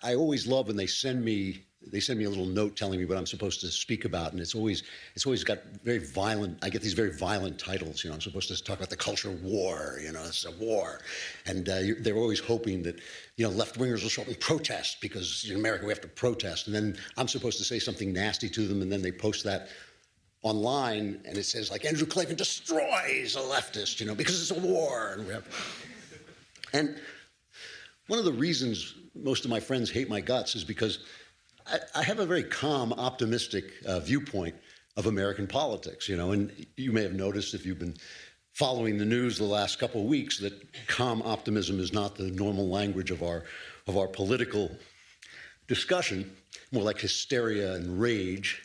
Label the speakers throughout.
Speaker 1: I always love when they send me a little note telling me what I'm supposed to speak about, and it's always got very violent. I get these very violent titles. I'm supposed to talk about the culture of war. It's a war, and they're always hoping that left wingers will show up and protest because in America we have to protest, and then I'm supposed to say something nasty to them, and then they post that online, and it says like Andrew Klavan destroys a leftist, because it's a war, and one of the reasons most of my friends hate my guts is because I have a very calm, optimistic viewpoint of American politics, and you may have noticed if you've been following the news the last couple of weeks that calm optimism is not the normal language of our political discussion, more like hysteria and rage.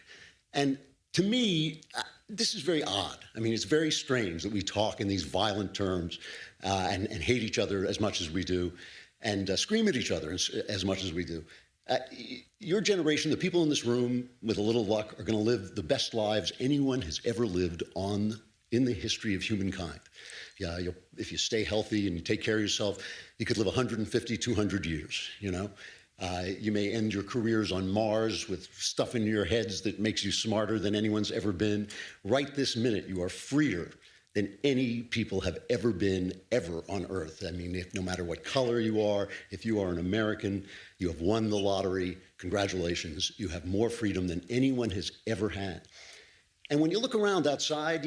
Speaker 1: And to me, this is very odd. I mean, it's very strange that we talk in these violent terms and hate each other as much as we do and scream at each other as much as we do. Your generation, the people in this room, with a little luck, are going to live the best lives anyone has ever lived in the history of humankind. Yeah, if you stay healthy and you take care of yourself, you could live 150, 200 years, You may end your careers on Mars with stuff in your heads that makes you smarter than anyone's ever been. Right this minute, you are freer than any people have ever been, ever on Earth. I mean, no matter what color you are, if you are an American, you have won the lottery, congratulations. You have more freedom than anyone has ever had. And when you look around outside,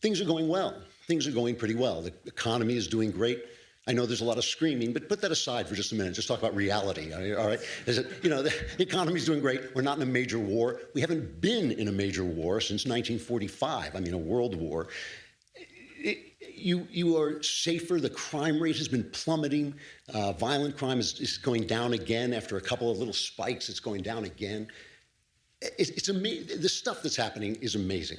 Speaker 1: things are going well. Things are going pretty well. The economy is doing great. I know there's a lot of screaming, but put that aside for just a minute. Just talk about reality, all right? The economy's doing great. We're not in a major war. We haven't been in a major war since 1945, a world war. You are safer. The crime rate has been plummeting. Violent crime is going down again. After a couple of little spikes, it's going down again. It's amazing. The stuff that's happening is amazing.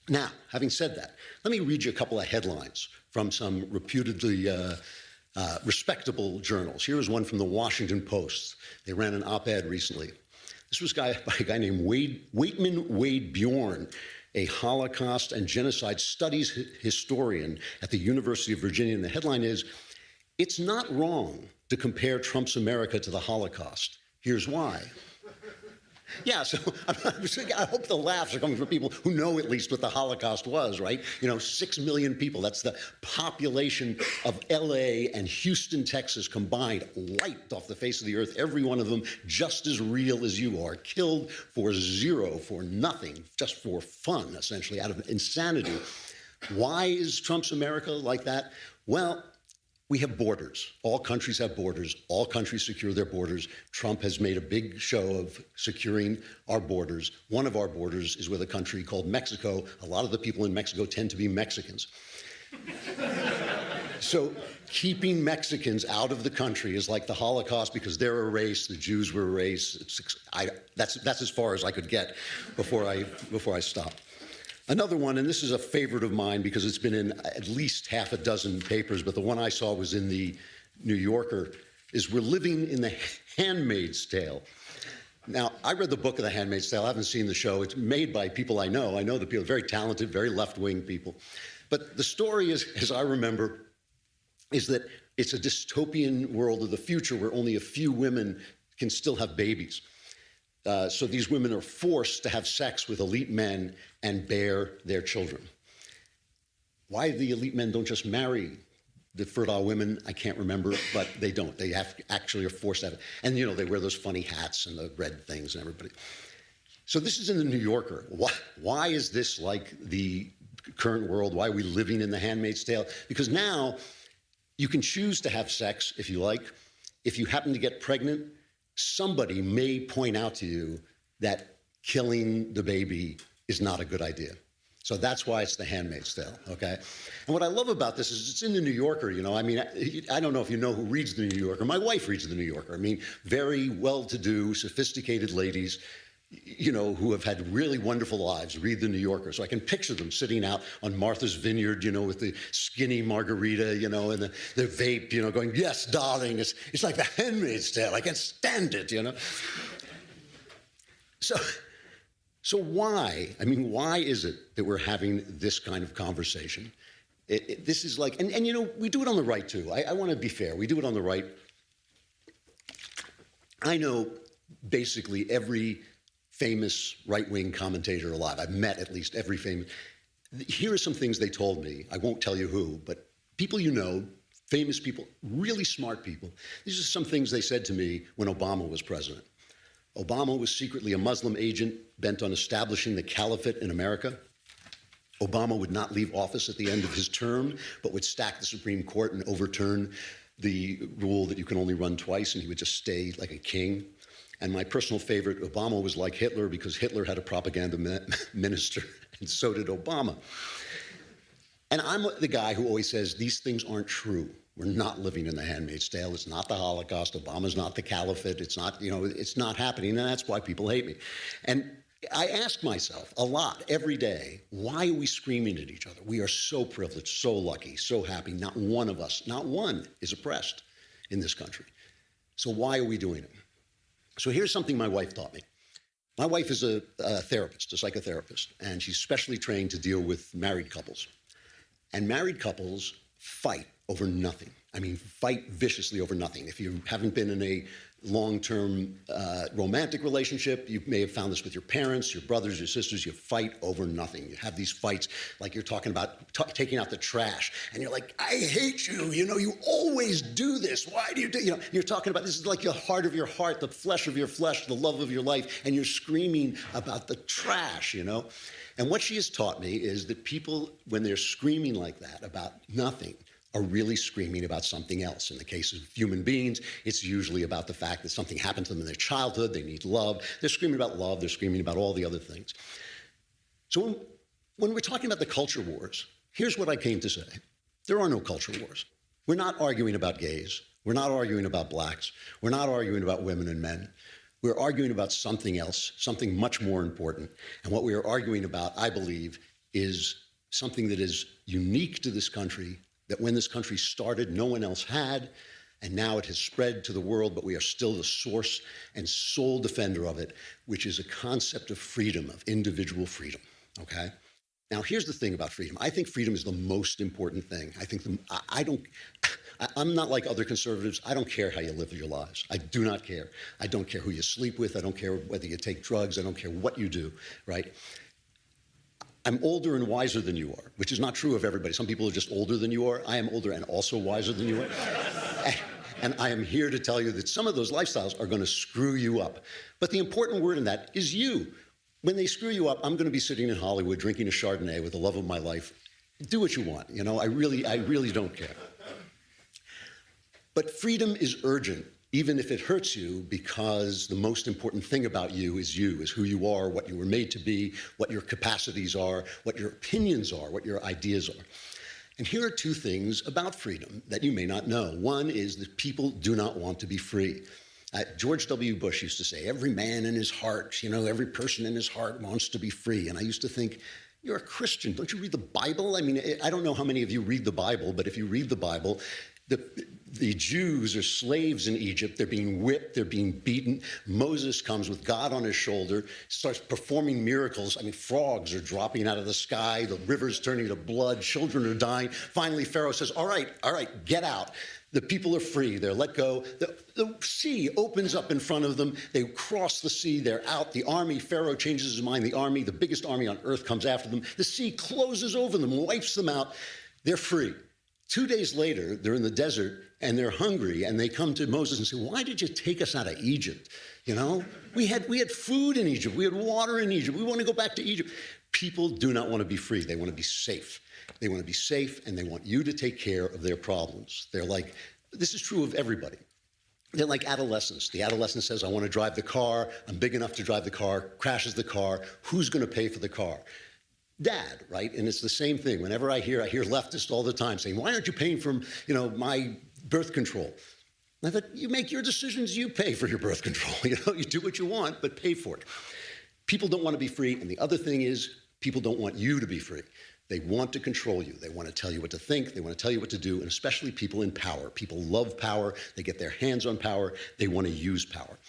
Speaker 1: Now, having said that, let me read you a couple of headlines from some reputedly respectable journals. Here is one from the Washington Post. They ran an op-ed recently. This was by a guy named Waitman Wade Bjorn, a Holocaust and genocide studies historian at the University of Virginia. And the headline is, "It's not wrong to compare Trump's America to the Holocaust. Here's why." Yeah, so I hope the laughs are coming from people who know at least what the Holocaust was, right? 6 million people. That's the population of LA and Houston, Texas combined, wiped off the face of the earth, every one of them just as real as you are, killed for zero, for nothing, just for fun, essentially, out of insanity. Why is Trump's America like that? Well, we have borders. All countries have borders. All countries secure their borders. Trump has made a big show of securing our borders. One of our borders is with a country called Mexico. A lot of the people in Mexico tend to be Mexicans. So keeping Mexicans out of the country is like the Holocaust because they're a race, the Jews were a race. That's as far as I could get before I stopped. Another one, and this is a favorite of mine because it's been in at least half a dozen papers, but the one I saw was in the New Yorker, is we're living in the Handmaid's Tale. Now, I read the book of The Handmaid's Tale. I haven't seen the show. It's made by people I know. I know the people, very talented, very left-wing people. But the story is, as I remember, is that it's a dystopian world of the future where only a few women can still have babies. So these women are forced to have sex with elite men and bear their children. Why the elite men don't just marry the fertile women, I can't remember, but they don't. They actually are forced to have it. And, they wear those funny hats and the red things and everybody. So this is in the New Yorker. Why is this like the current world? Why are we living in the Handmaid's Tale? Because now you can choose to have sex if you like. If you happen to get pregnant, somebody may point out to you that killing the baby is not a good idea. So that's why it's the Handmaid's Tale, okay? And what I love about this is it's in the New Yorker, I don't know if you know who reads the New Yorker. My wife reads the New Yorker. Very well-to-do, sophisticated ladies, who have had really wonderful lives read the New Yorker. So I can picture them sitting out on Martha's Vineyard, with the skinny margarita, and the vape, going, "Yes, darling, it's like the Handmaid's Tale. I can't stand it, So why? Why is it that we're having this kind of conversation? This is like, and we do it on the right too. I want to be fair. We do it on the right. I know basically every famous right-wing commentator alive. I've met at least every famous. Here are some things they told me. I won't tell you who, but people you know, famous people, really smart people. These are some things they said to me when Obama was president. Obama was secretly a Muslim agent bent on establishing the caliphate in America. Obama would not leave office at the end of his term, but would stack the Supreme Court and overturn the rule that you can only run twice, and he would just stay like a king. And my personal favorite, Obama was like Hitler because Hitler had a propaganda minister, and so did Obama. And I'm the guy who always says these things aren't true. We're not living in the Handmaid's Tale. It's not the Holocaust. Obama's not the caliphate. It's not, it's not happening, and that's why people hate me. And I ask myself a lot every day, why are we screaming at each other? We are so privileged, so lucky, so happy. Not one of us, not one is oppressed in this country. So why are we doing it? So here's something my wife taught me. My wife is a therapist, a psychotherapist, and she's specially trained to deal with married couples. And married couples fight over nothing. I mean, fight viciously over nothing. If you haven't been in a long-term romantic relationship, you may have found this with your parents, your brothers, your sisters. You fight over nothing. You have these fights like you're talking about taking out the trash, and you're like, I hate you. You always do this. Why do you do? You're talking about this is like the heart of your heart, the flesh of your flesh, the love of your life, and you're screaming about the trash. And what she has taught me is that people, when they're screaming like that about nothing, are really screaming about something else. In the case of human beings, it's usually about the fact that something happened to them in their childhood, they need love. They're screaming about love, they're screaming about all the other things. So when we're talking about the culture wars, here's what I came to say. There are no culture wars. We're not arguing about gays. We're not arguing about blacks. We're not arguing about women and men. We're arguing about something else, something much more important. And what we are arguing about, I believe, is something that is unique to this country, that when this country started, no one else had, and now it has spread to the world, but we are still the source and sole defender of it, which is a concept of freedom, of individual freedom, okay? Now, here's the thing about freedom. I think freedom is the most important thing. I'm not like other conservatives. I don't care how you live your lives. I do not care. I don't care who you sleep with. I don't care whether you take drugs. I don't care what you do, right? I'm older and wiser than you are, which is not true of everybody. Some people are just older than you are. I am older and also wiser than you are. And I am here to tell you that some of those lifestyles are going to screw you up. But the important word in that is you. When they screw you up, I'm going to be sitting in Hollywood drinking a Chardonnay with the love of my life. Do what you want. I really don't care. But freedom is urgent, even if it hurts you, because the most important thing about you is who you are, what you were made to be, what your capacities are, what your opinions are, what your ideas are. And here are two things about freedom that you may not know. One is that people do not want to be free. George W. Bush used to say, every man in his heart, every person in his heart wants to be free. And I used to think, you're a Christian. Don't you read the Bible? I mean, I don't know how many of you read the Bible, but if you read the Bible, the Jews are slaves in Egypt. They're being whipped. They're being beaten. Moses comes with God on his shoulder, starts performing miracles. I mean, frogs are dropping out of the sky. The river's turning to blood. Children are dying. Finally, Pharaoh says, all right, get out. The people are free. They're let go. The sea opens up in front of them. They cross the sea. They're out. The army, Pharaoh changes his mind. The army, the biggest army on earth, comes after them. The sea closes over them, wipes them out. They're free. 2 days later, they're in the desert, and they're hungry, and they come to Moses and say, why did you take us out of Egypt? We had food in Egypt. We had water in Egypt. We want to go back to Egypt. People do not want to be free. They want to be safe. They want to be safe, and they want you to take care of their problems. They're like, this is true of everybody. They're like adolescents. The adolescent says, I want to drive the car. I'm big enough to drive the car, crashes the car. Who's going to pay for the car? Dad, right? And it's the same thing. Whenever I hear leftists all the time saying, why aren't you paying for, my birth control? And I thought, you make your decisions, you pay for your birth control. You do what you want, but pay for it. People don't want to be free. And the other thing is, people don't want you to be free. They want to control you. They want to tell you what to think. They want to tell you what to do, and especially people in power. People love power. They get their hands on power. They want to use power.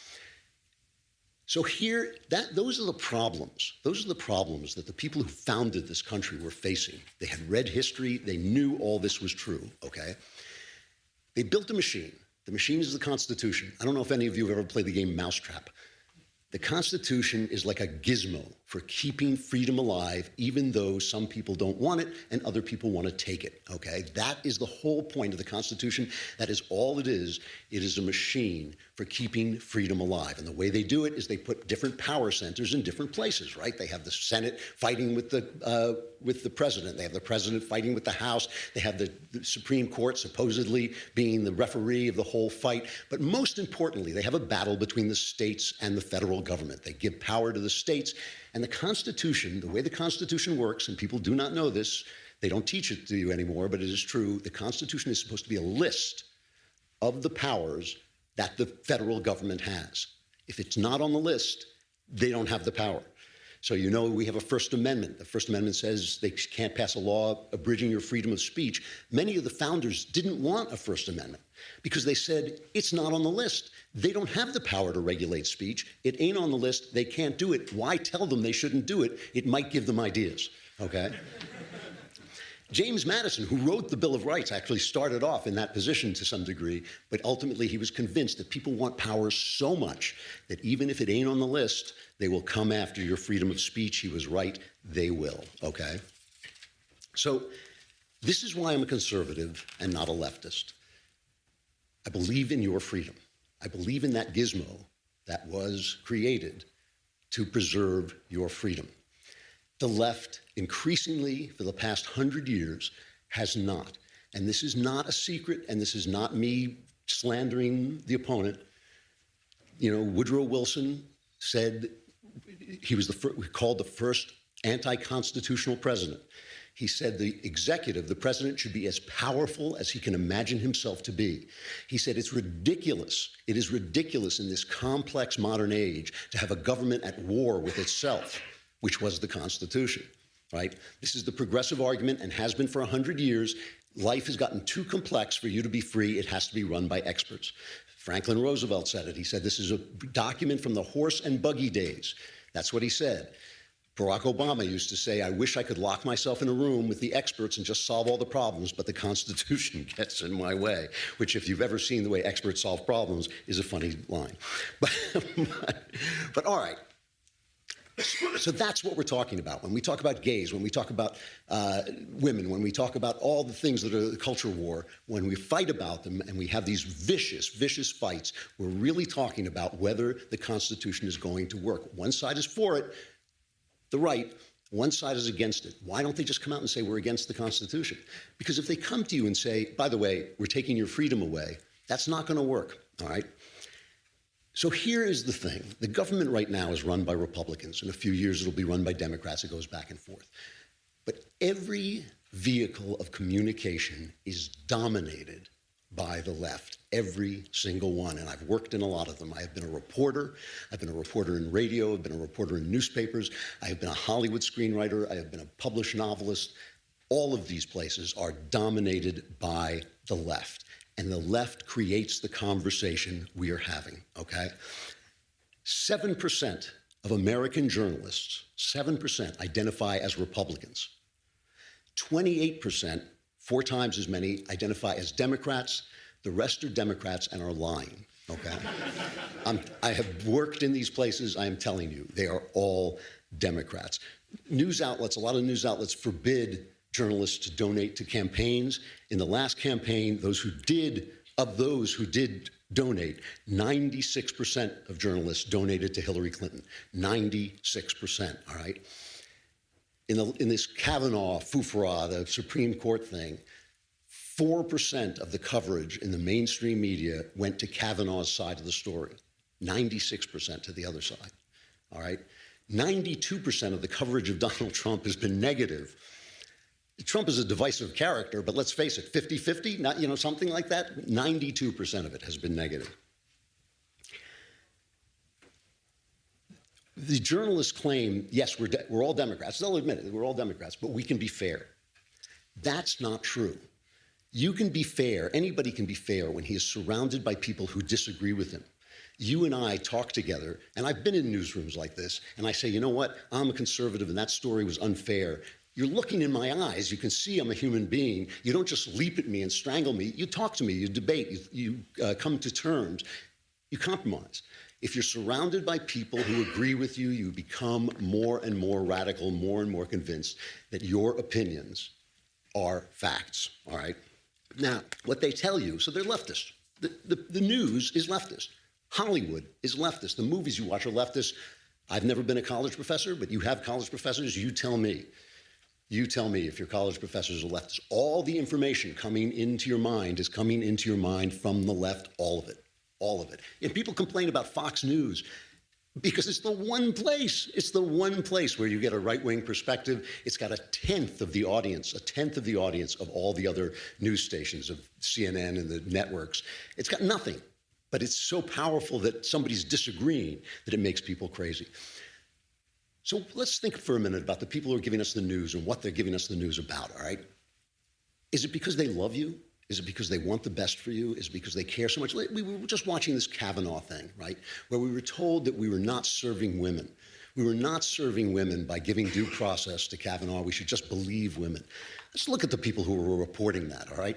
Speaker 1: So those are the problems. Those are the problems that the people who founded this country were facing. They had read history. They knew all this was true, okay? They built a machine. The machine is the Constitution. I don't know if any of you have ever played the game Mousetrap. The Constitution is like a gizmo for keeping freedom alive, even though some people don't want it and other people want to take it, okay? That is the whole point of the Constitution. That is all it is. It is a machine for keeping freedom alive. And the way they do it is they put different power centers in different places, right? They have the Senate fighting with the president. They have the president fighting with the House. They have the Supreme Court supposedly being the referee of the whole fight. But most importantly, they have a battle between the states and the federal government. They give power to the states. And the Constitution, the way the Constitution works, and people do not know this, they don't teach it to you anymore, but it is true, the Constitution is supposed to be a list of the powers that the federal government has. If it's not on the list, they don't have the power. So you know we have a First Amendment. The First Amendment says they can't pass a law abridging your freedom of speech. Many of the founders didn't want a First Amendment because they said it's not on the list. They don't have the power to regulate speech. It ain't on the list. They can't do it. Why tell them they shouldn't do it? It might give them ideas, okay? James Madison, who wrote the Bill of Rights, actually started off in that position to some degree, but ultimately he was convinced that people want power so much that even if it ain't on the list, they will come after your freedom of speech. He was right. They will, okay? So this is why I'm a conservative and not a leftist. I believe in your freedom. I believe in that gizmo that was created to preserve your freedom. The left, increasingly for the past 100 years, has not. And this is not a secret, and this is not me slandering the opponent. You know, Woodrow Wilson said he was called the first anti-constitutional president. He said the executive, the president, should be as powerful as he can imagine himself to be. He said it's ridiculous. It is ridiculous in this complex modern age to have a government at war with itself, which was the Constitution, right? This is the progressive argument and has been for 100 years. Life has gotten too complex for you to be free. It has to be run by experts. Franklin Roosevelt said it. He said this is a document from the horse and buggy days. That's what he said. Barack Obama used to say, I wish I could lock myself in a room with the experts and just solve all the problems, but the Constitution gets in my way, which if you've ever seen the way experts solve problems is a funny line. But all right. So that's what we're talking about. When we talk about gays, when we talk about women, when we talk about all the things that are the culture war, when we fight about them and we have these vicious, vicious fights, we're really talking about whether the Constitution is going to work. One side is for it, the right, one side is against it. Why don't they just come out and say we're against the Constitution? Because if they come to you and say, by the way, we're taking your freedom away, that's not going to work, all right? So here is the thing. The government right now is run by Republicans. In a few years, it'll be run by Democrats. It goes back and forth. But every vehicle of communication is dominated by the left, every single one. And I've worked in a lot of them. I have been a reporter. I've been a reporter in radio. I've been a reporter in newspapers. I have been a Hollywood screenwriter. I have been a published novelist. All of these places are dominated by the left. And the left creates the conversation we are having, okay? 7% of American journalists, 7% identify as Republicans. 28%, 4 times as many, identify as Democrats. The rest are Democrats and are lying, okay? I have worked in these places. I am telling you, they are all Democrats. News outlets, a lot of news outlets forbid journalists to donate to campaigns. In the last campaign, those who did donate, 96% of journalists donated to Hillary Clinton. 96%, all right? In this Kavanaugh foofara, the Supreme Court thing, 4% of the coverage in the mainstream media went to Kavanaugh's side of the story. 96% to the other side, all right? 92% of the coverage of Donald Trump has been negative. Trump is a divisive character, but let's face it, 50-50, not, you know, something like that, 92% of it has been negative. The journalists claim, yes, we're all Democrats. They'll admit it, we're all Democrats, but we can be fair. That's not true. You can be fair, anybody can be fair when he is surrounded by people who disagree with him. You and I talk together, and I've been in newsrooms like this, and I say, you know what, I'm a conservative and that story was unfair. You're looking in my eyes. You can see I'm a human being. You don't just leap at me and strangle me. You talk to me. You debate. You come to terms. You compromise. If you're surrounded by people who agree with you, you become more and more radical, more and more convinced that your opinions are facts, all right? Now, what they tell you, so they're leftist. The news is leftist. Hollywood is leftist. The movies you watch are leftist. I've never been a college professor, but you have college professors. You tell me. You tell me if your college professors are leftists. All the information coming into your mind is coming into your mind from the left, all of it. All of it. And people complain about Fox News because it's the one place where you get a right-wing perspective. It's got a tenth of the audience of all the other news stations, of CNN and the networks. It's got nothing, but it's so powerful that somebody's disagreeing that it makes people crazy. So let's think for a minute about the people who are giving us the news and what they're giving us the news about, all right? Is it because they love you? Is it because they want the best for you? Is it because they care so much? We were just watching this Kavanaugh thing, right? Where we were told that we were not serving women. We were not serving women by giving due process to Kavanaugh. We should just believe women. Let's look at the people who were reporting that, all right?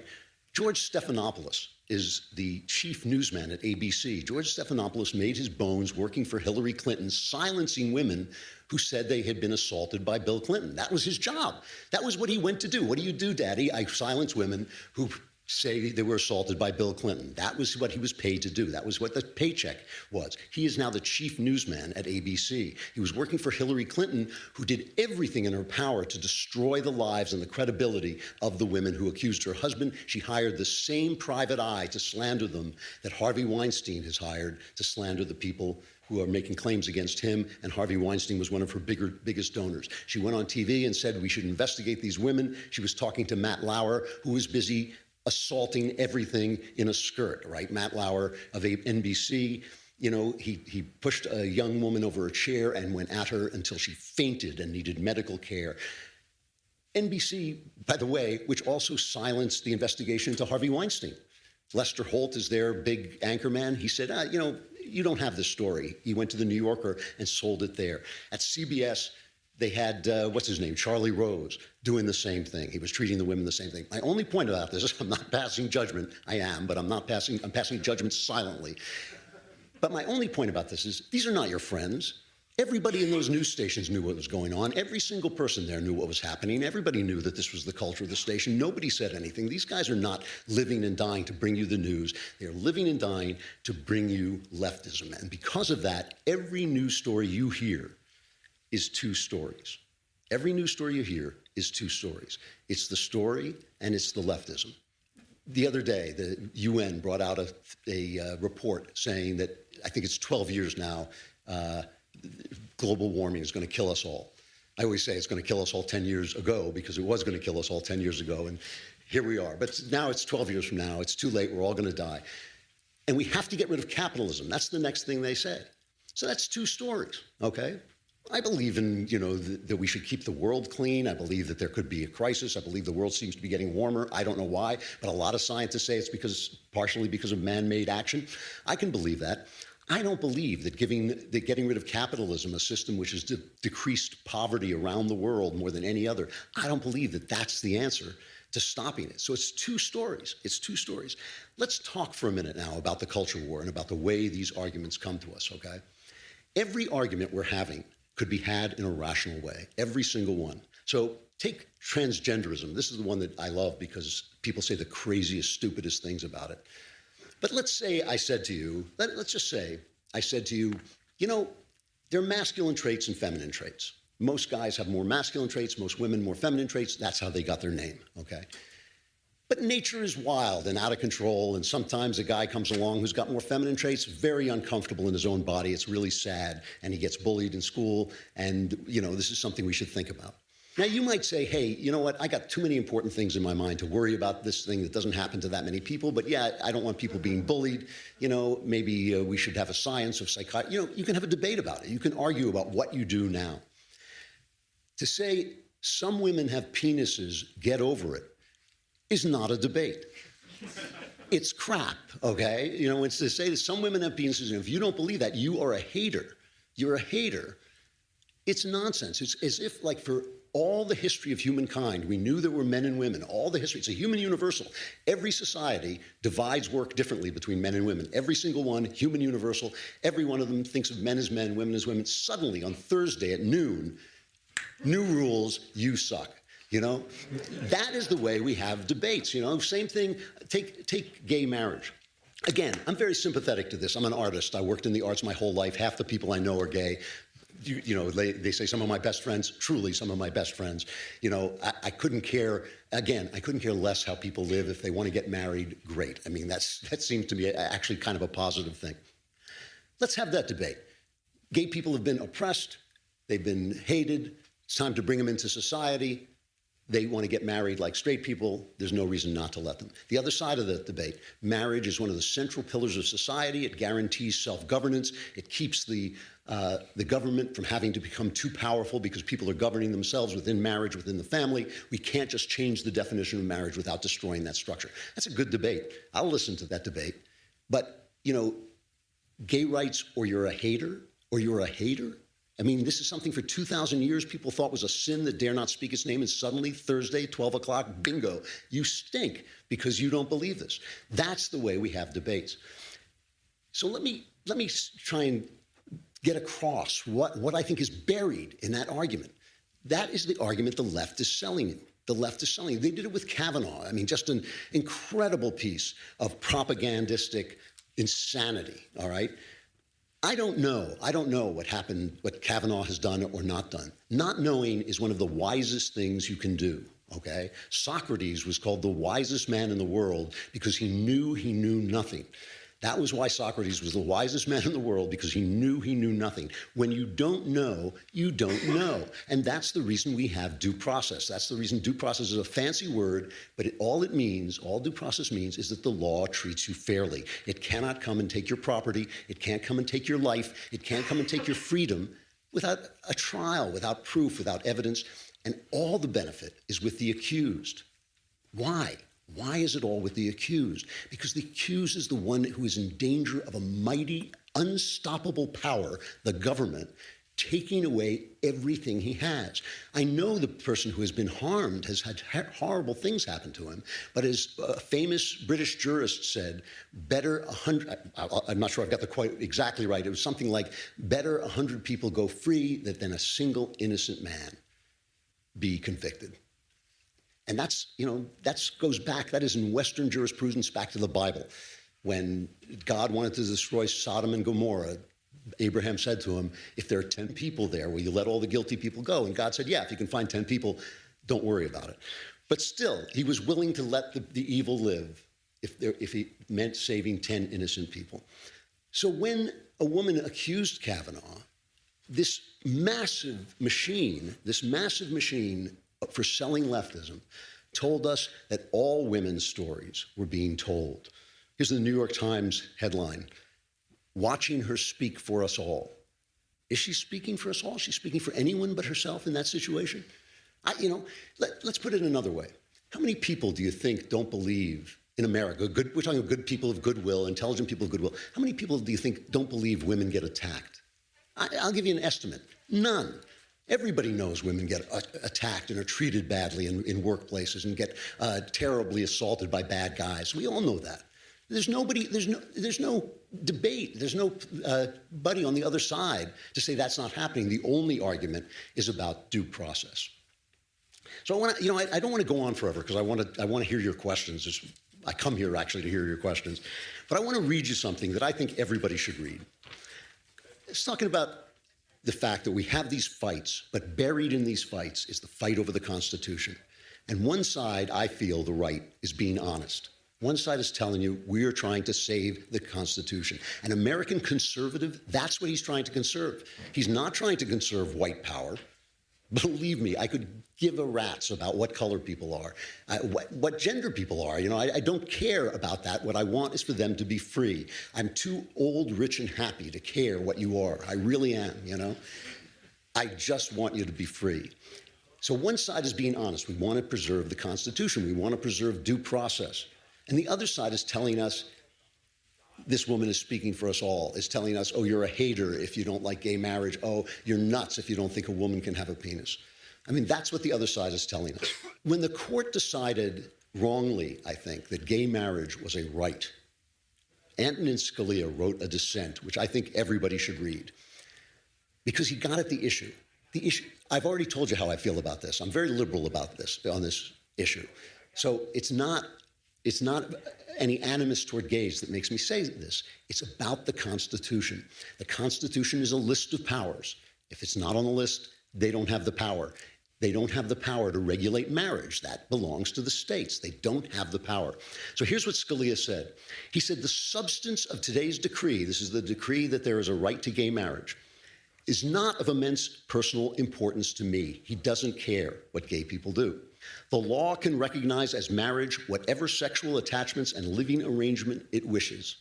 Speaker 1: George Stephanopoulos is the chief newsman at ABC. George Stephanopoulos made his bones working for Hillary Clinton, silencing women who said they had been assaulted by Bill Clinton. That was his job. That was what he went to do. What do you do, Daddy? I silence women who say they were assaulted by Bill Clinton. That was what he was paid to do. That was what the paycheck was. He is now the chief newsman at ABC. He was working for Hillary Clinton, who did everything in her power to destroy the lives and the credibility of the women who accused her husband. She hired the same private eye to slander them that Harvey Weinstein has hired to slander the people who are making claims against him, and Harvey Weinstein was one of her biggest donors. She went on TV and said we should investigate these women. She was talking to Matt Lauer, who was busy assaulting everything in a skirt, right? Matt Lauer of NBC, you know, he pushed a young woman over a chair and went at her until she fainted and needed medical care. NBC, by the way, which also silenced the investigation into Harvey Weinstein. Lester Holt is their big anchorman. He said, you know, you don't have this story. He went to the New Yorker and sold it there. At CBS, they had, what's his name, Charlie Rose, doing the same thing. He was treating the women the same thing. My only point about this is I'm not passing judgment. I am, but I'm passing judgment silently. But my only point about this is these are not your friends. Everybody in those news stations knew what was going on. Every single person there knew what was happening. Everybody knew that this was the culture of the station. Nobody said anything. These guys are not living and dying to bring you the news. They're living and dying to bring you leftism. And because of that, every news story you hear is two stories. Every news story you hear is two stories. It's the story and it's the leftism. The other day, the UN brought out a report saying that, I think it's 12 years now, global warming is going to kill us all. I always say it's going to kill us all 10 years ago because it was going to kill us all 10 years ago, and here we are. But now it's 12 years from now. It's too late. We're all going to die. And we have to get rid of capitalism. That's the next thing they say. So that's two stories, okay? I believe in, you know, that we should keep the world clean. I believe that there could be a crisis. I believe the world seems to be getting warmer. I don't know why, but a lot of scientists say it's partially because of man-made action. I can believe that. I don't believe that getting rid of capitalism, a system which has decreased poverty around the world more than any other, I don't believe that that's the answer to stopping it. So it's two stories. It's two stories. Let's talk for a minute now about the culture war and about the way these arguments come to us, okay? Every argument we're having could be had in a rational way, every single one. So take transgenderism. This is the one that I love because people say the craziest, stupidest things about it. But let's say I said to you, let's just say I said to you, you know, there are masculine traits and feminine traits. Most guys have more masculine traits, most women more feminine traits. That's how they got their name, okay? But nature is wild and out of control, and sometimes a guy comes along who's got more feminine traits, very uncomfortable in his own body. It's really sad, and he gets bullied in school, and, you know, this is something we should think about. Now, you might say, hey, you know what? I got too many important things in my mind to worry about this thing that doesn't happen to that many people, but yeah, I don't want people being bullied. You know, maybe we should have a science of psychiatry. You know, you can have a debate about it. You can argue about what you do now. To say some women have penises, get over it, is not a debate. It's crap, okay? You know, it's to say that some women have penises, and if you don't believe that, you are a hater. You're a hater. It's nonsense. It's as if, like, for all the history of humankind, we knew there were men and women, all the history. It's a human universal. Every society divides work differently between men and women. Every single one, human universal. Every one of them thinks of men as men, women as women. Suddenly, on Thursday at noon, new rules, you suck. You know, that is the way we have debates. You know, same thing, take gay marriage. Again, I'm very sympathetic to this. I'm an artist. I worked in the arts my whole life. Half the people I know are gay. You know, they say some of my best friends, truly some of my best friends. You know, I couldn't care, again, I couldn't care less how people live. If they want to get married, great. I mean, that seems to be actually kind of a positive thing. Let's have that debate. Gay people have been oppressed. They've been hated. It's time to bring them into society. They want to get married like straight people. There's no reason not to let them. The other side of the debate, marriage is one of the central pillars of society. It guarantees self-governance. It keeps the government from having to become too powerful because people are governing themselves within marriage, within the family. We can't just change the definition of marriage without destroying that structure. That's a good debate. I'll listen to that debate. But, you know, gay rights, or you're a hater, or you're a hater. I mean, this is something for 2,000 years people thought was a sin that dare not speak its name, and suddenly Thursday, 12 o'clock, bingo, you stink because you don't believe this. That's the way we have debates. So let me try and get across what I think is buried in that argument. That is the argument the left is selling you. The left is selling you. They did it with Kavanaugh. I mean, just an incredible piece of propagandistic insanity, all right? I don't know what happened, what Kavanaugh has done or not done. Not knowing is one of the wisest things you can do, okay? Socrates was called the wisest man in the world because he knew nothing. That was why Socrates was the wisest man in the world, because he knew nothing. When you don't know, you don't know. And that's the reason we have due process. That's the reason due process is a fancy word, but all due process means is that the law treats you fairly. It cannot come and take your property. It can't come and take your life. It can't come and take your freedom without a trial, without proof, without evidence. And all the benefit is with the accused. Why? Why is it all with the accused? Because the accused is the one who is in danger of a mighty, unstoppable power, the government, taking away everything he has. I know the person who has been harmed has had horrible things happen to him, but as a famous British jurist said, better 100, I'm not sure I've got the quite exactly right, it was something like, better 100 people go free than a single innocent man be convicted. And that's, you know, that goes back, that is in Western jurisprudence back to the Bible. When God wanted to destroy Sodom and Gomorrah, Abraham said to him, if there are 10 people there, will you let all the guilty people go? And God said, yeah, if you can find 10 people, don't worry about it. But still, he was willing to let the evil live if he meant saving 10 innocent people. So when a woman accused Kavanaugh, this massive machine for selling leftism told us that all women's stories were being told. Here's the New York Times headline, watching her speak for us all. Is she speaking for us all? Is she speaking for anyone but herself in that situation? Let's put it another way. How many people do you think don't believe in America? We're talking about good people of goodwill, intelligent people of goodwill. How many people do you think don't believe women get attacked? I'll give you an estimate. None. Everybody knows women get attacked and are treated badly in workplaces and get terribly assaulted by bad guys. We all know that. There's no debate. There's no buddy on the other side to say that's not happening. The only argument is about due process. So I don't want to go on forever because I want to hear your questions. I come here actually to hear your questions, but I want to read you something that I think everybody should read. It's talking about the fact that we have these fights, but buried in these fights is the fight over the Constitution. And one side, I feel, the right, is being honest. One side is telling you, we are trying to save the Constitution. An American conservative, that's what he's trying to conserve. He's not trying to conserve white power. Believe me, I could give a rat's about what color people are, what gender people are. I don't care about that. What I want is for them to be free. I'm too old, rich, and happy to care what you are. I really am, I just want you to be free. So one side is being honest. We want to preserve the Constitution. We want to preserve due process. And the other side is telling us, this woman is speaking for us all, is telling us, oh, you're a hater if you don't like gay marriage. Oh, you're nuts if you don't think a woman can have a penis. I mean, that's what the other side is telling us. When the court decided wrongly, I think, that gay marriage was a right, Antonin Scalia wrote a dissent, which I think everybody should read, because he got at the issue. The issue. I've already told you how I feel about this. I'm very liberal about this, on this issue. So it's not any animus toward gays that makes me say this. It's about the Constitution. The Constitution is a list of powers. If it's not on the list, they don't have the power. They don't have the power to regulate marriage. That belongs to the states. They don't have the power. So here's what Scalia said. He said, the substance of today's decree, this is the decree that there is a right to gay marriage, is not of immense personal importance to me. He doesn't care what gay people do. The law can recognize as marriage whatever sexual attachments and living arrangement it wishes.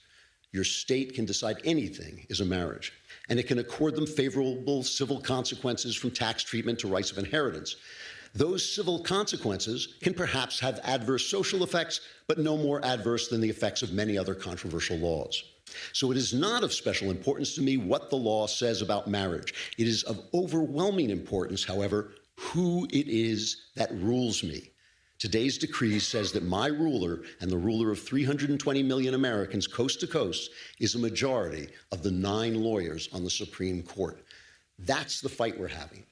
Speaker 1: Your state can decide anything is a marriage, and it can accord them favorable civil consequences from tax treatment to rights of inheritance. Those civil consequences can perhaps have adverse social effects, but no more adverse than the effects of many other controversial laws. So it is not of special importance to me what the law says about marriage. It is of overwhelming importance, however, who it is that rules me. Today's decree says that my ruler and the ruler of 320 million Americans coast to coast is a majority of the 9 lawyers on the Supreme Court. That's the fight we're having.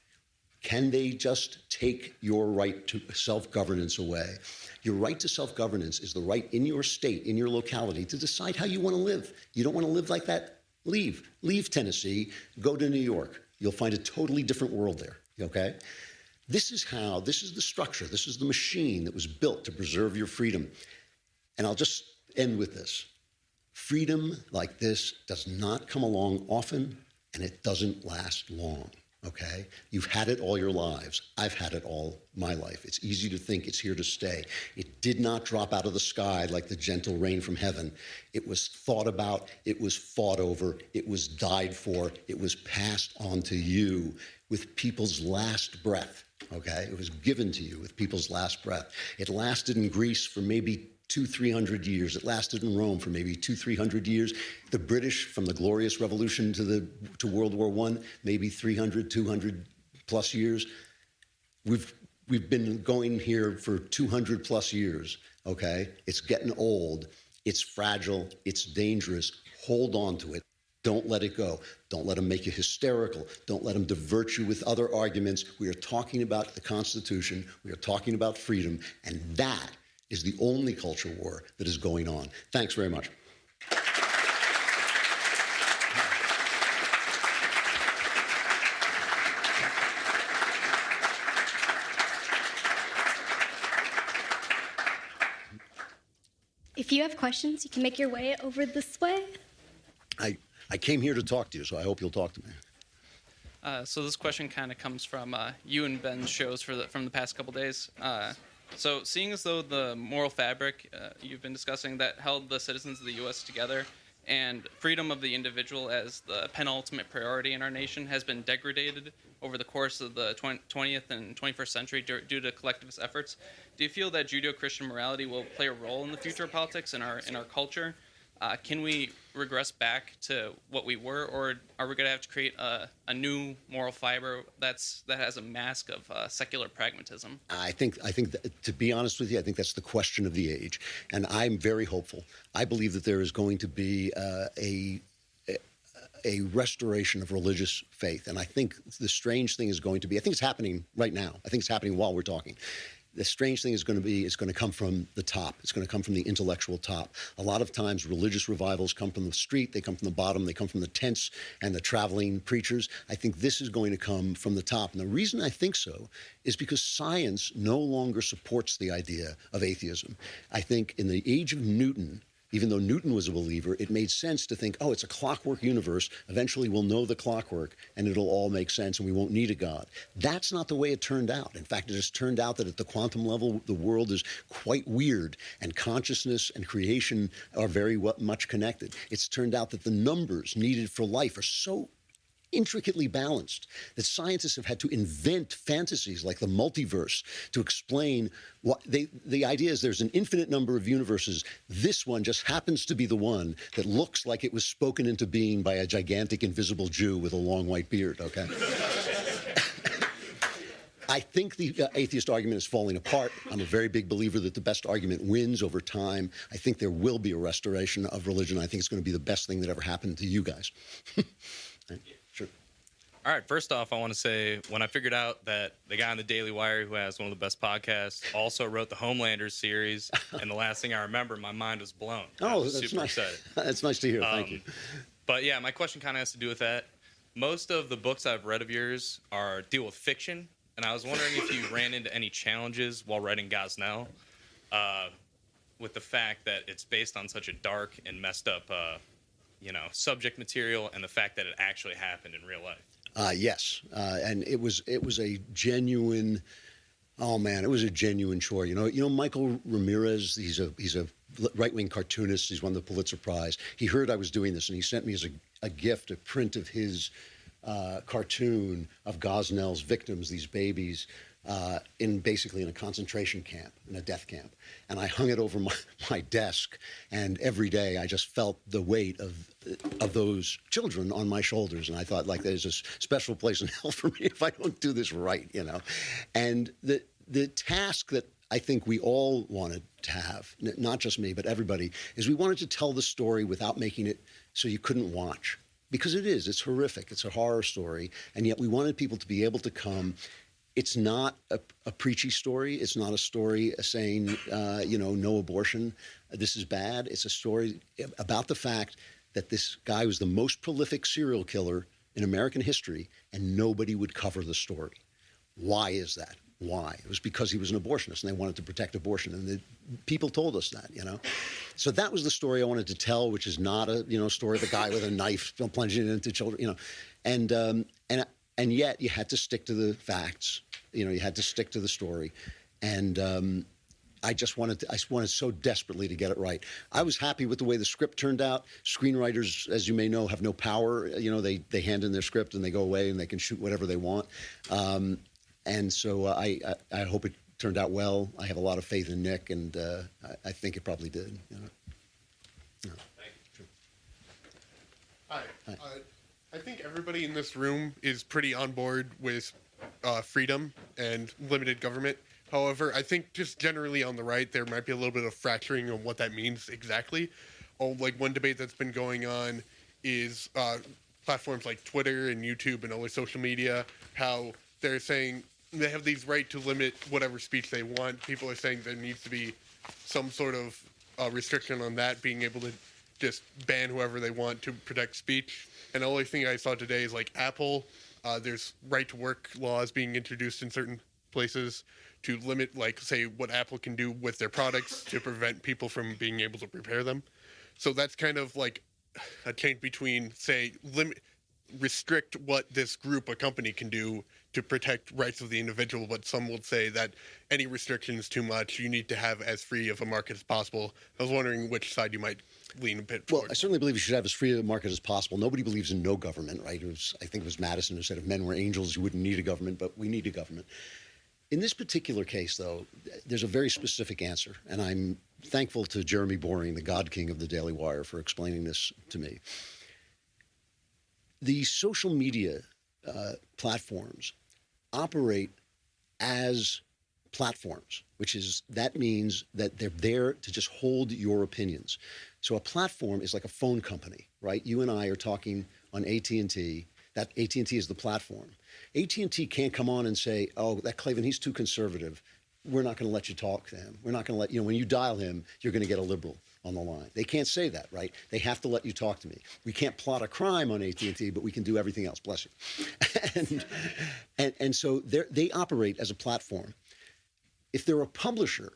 Speaker 1: Can they just take your right to self-governance away? Your right to self-governance is the right in your state, in your locality, to decide how you want to live. You don't want to live like that? Leave. Leave Tennessee. Go to New York. You'll find a totally different world there, okay? This is the structure, this is the machine that was built to preserve your freedom. And I'll just end with this. Freedom like this does not come along often, and it doesn't last long, okay? You've had it all your lives. I've had it all my life. It's easy to think it's here to stay. It did not drop out of the sky like the gentle rain from heaven. It was thought about, it was fought over, it was died for, it was passed on to you with people's last breath. Okay, it was given to you with people's last breath. It lasted in Greece for maybe 200-300 years. It lasted in Rome for maybe 200-300 years. The British, from the Glorious Revolution to World War I, maybe 300-200 plus years. We've been going here for 200 plus years. Okay, it's getting old. It's fragile. It's dangerous. Hold on to it. Don't let it go. Don't let them make you hysterical. Don't let them divert you with other arguments. We are talking about the Constitution. We are talking about freedom. And that is the only culture war that is going on. Thanks very much.
Speaker 2: If you have questions, you can make your way over this way.
Speaker 1: I came here to talk to you, so I hope you'll talk to me.
Speaker 3: So this question kind of comes from you and Ben's shows from the past couple days. So seeing as though the moral fabric you've been discussing that held the citizens of the U.S. together and freedom of the individual as the penultimate priority in our nation has been degraded over the course of the 20th and 21st century due to collectivist efforts, do you feel that Judeo-Christian morality will play a role in the future of politics in our culture? Can we regress back to what we were, or are we going to have to create a new moral fiber that has a mask of secular pragmatism?
Speaker 1: I think that, to be honest with you, I think that's the question of the age, and I'm very hopeful. I believe that there is going to be a restoration of religious faith, and I think the strange thing is going to be, I think it's happening right now. I think it's happening while we're talking. The strange thing is going to be, it's going to come from the top. It's going to come from the intellectual top. A lot of times religious revivals come from the street, they come from the bottom, they come from the tents and the traveling preachers. I think this is going to come from the top. And the reason I think so is because science no longer supports the idea of atheism. I think in the age of Newton, even though Newton was a believer, it made sense to think, oh, it's a clockwork universe. Eventually we'll know the clockwork and it'll all make sense and we won't need a God. That's not the way it turned out. In fact, it has turned out that at the quantum level, the world is quite weird and consciousness and creation are very much connected. It's turned out that the numbers needed for life are so intricately balanced that scientists have had to invent fantasies like the multiverse to explain what the idea is. There's an infinite number of universes. This one just happens to be the one that looks like it was spoken into being by a gigantic invisible Jew with a long white beard, okay? I think the atheist argument is falling apart. I'm a very big believer that the best argument wins over time. I think there will be a restoration of religion. I think it's going to be the best thing that ever happened to you guys. Right? Sure.
Speaker 4: All right, first off, I want to say when I figured out that the guy on the Daily Wire who has one of the best podcasts also wrote the Homelanders series, and the last thing I remember, my mind was blown. I was
Speaker 1: that's
Speaker 4: super
Speaker 1: nice.
Speaker 4: excited.
Speaker 1: That's nice to hear. Thank you.
Speaker 4: But yeah, my question kind of has to do with that. Most of the books I've read of yours deal with fiction, and I was wondering if you ran into any challenges while writing Gosnell, with the fact that it's based on such a dark and messed up, subject material, and the fact that it actually happened in real life.
Speaker 1: Yes, and it was a genuine. Oh man, it was a genuine chore. You know Michael Ramirez. He's a right-wing cartoonist. He's won the Pulitzer Prize. He heard I was doing this, and he sent me as a gift a print of his cartoon of Gosnell's victims, these babies, basically in a concentration camp, in a death camp. And I hung it over my desk, and every day I just felt the weight of those children on my shoulders. And I thought, like, there's a special place in hell for me if I don't do this right, And the task that I think we all wanted to have, not just me, but everybody, is we wanted to tell the story without making it so you couldn't watch. Because it's horrific. It's a horror story. And yet we wanted people to be able to come. It's not a preachy story. It's not a story saying, no abortion. This is bad. It's a story about the fact that this guy was the most prolific serial killer in American history, and nobody would cover the story. Why is that? Why? It was because he was an abortionist, and they wanted to protect abortion, and the people told us that, So that was the story I wanted to tell, which is not a story of a guy with a knife plunging into children, and yet you had to stick to the facts, you had to stick to the story, and I wanted so desperately to get it right. I was happy with the way the script turned out. Screenwriters, as you may know, have no power. They hand in their script and they go away and they can shoot whatever they want. And so I hope it turned out well. I have a lot of faith in Nick, and I think it probably did.
Speaker 5: Thank you. Hi. I think everybody in this room is pretty on board with freedom and limited government. However, I think just generally on the right, there might be a little bit of fracturing on what that means exactly. One debate that's been going on is platforms like Twitter and YouTube and other social media, how they're saying they have these right to limit whatever speech they want. People are saying there needs to be some sort of restriction on that, being able to just ban whoever they want to protect speech. And the only thing I saw today is Apple, there's right to work laws being introduced in certain places to limit, say, what Apple can do with their products to prevent people from being able to repair them. So that's kind of a change between, say, restrict what this group or company can do to protect rights of the individual, but some will say that any restriction is too much. You need to have as free of a market as possible. I was wondering which side you might lean a bit towards.
Speaker 1: Well, I certainly believe you should have as free a market as possible. Nobody believes in no government, right? I think it was Madison who said if men were angels, you wouldn't need a government, but we need a government. In this particular case, though, there's a very specific answer, and I'm thankful to Jeremy Boring, the God King of the Daily Wire, for explaining this to me. The social media platforms operate as platforms, that means that they're there to just hold your opinions. So a platform is like a phone company, right? You and I are talking on AT&T. That AT&T is the platform. AT&T can't come on and say, oh, that Klavan, he's too conservative. We're not going to let you talk to him. We're not going to let, when you dial him, you're going to get a liberal on the line. They can't say that, right? They have to let you talk to me. We can't plot a crime on AT&T, but we can do everything else. Bless you. and so they operate as a platform. If they're a publisher,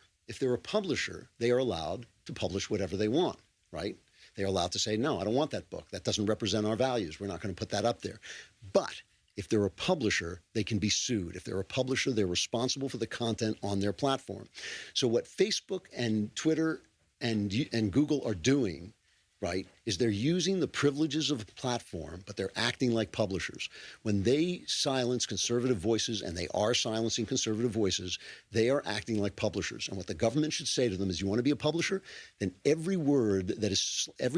Speaker 1: they are allowed to publish whatever they want, right? They're allowed to say, no, I don't want that book. That doesn't represent our values. We're not going to put that up there. But if they're a publisher, they can be sued. If they're a publisher, they're responsible for the content on their platform. So what Facebook and Twitter and Google are doing right, is they're using the privileges of a platform, but they're acting like publishers. When they silence conservative voices, and they are silencing conservative voices, they are acting like publishers. And what the government should say to them is, you want to be a publisher? Then every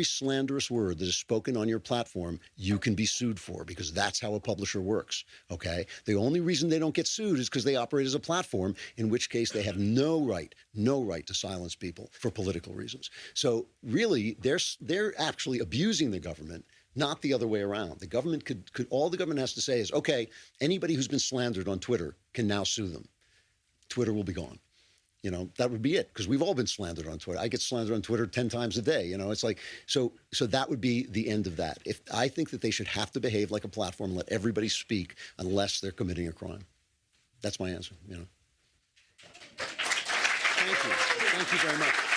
Speaker 1: slanderous word that is spoken on your platform, you can be sued for, because that's how a publisher works, okay? The only reason they don't get sued is because they operate as a platform, in which case they have no right to silence people for political reasons. So really, they're actually abusing the government, not the other way around. The government could all the government has to say is, okay, anybody who's been slandered on Twitter can now sue them. Twitter will be gone. You know, that would be it, because we've all been slandered on Twitter. I get slandered on Twitter 10 times a day. You know, it's like, so that would be the end of that. I think that they should have to behave like a platform and let everybody speak unless they're committing a crime. That's my answer, you know. Thank you. Thank you very much.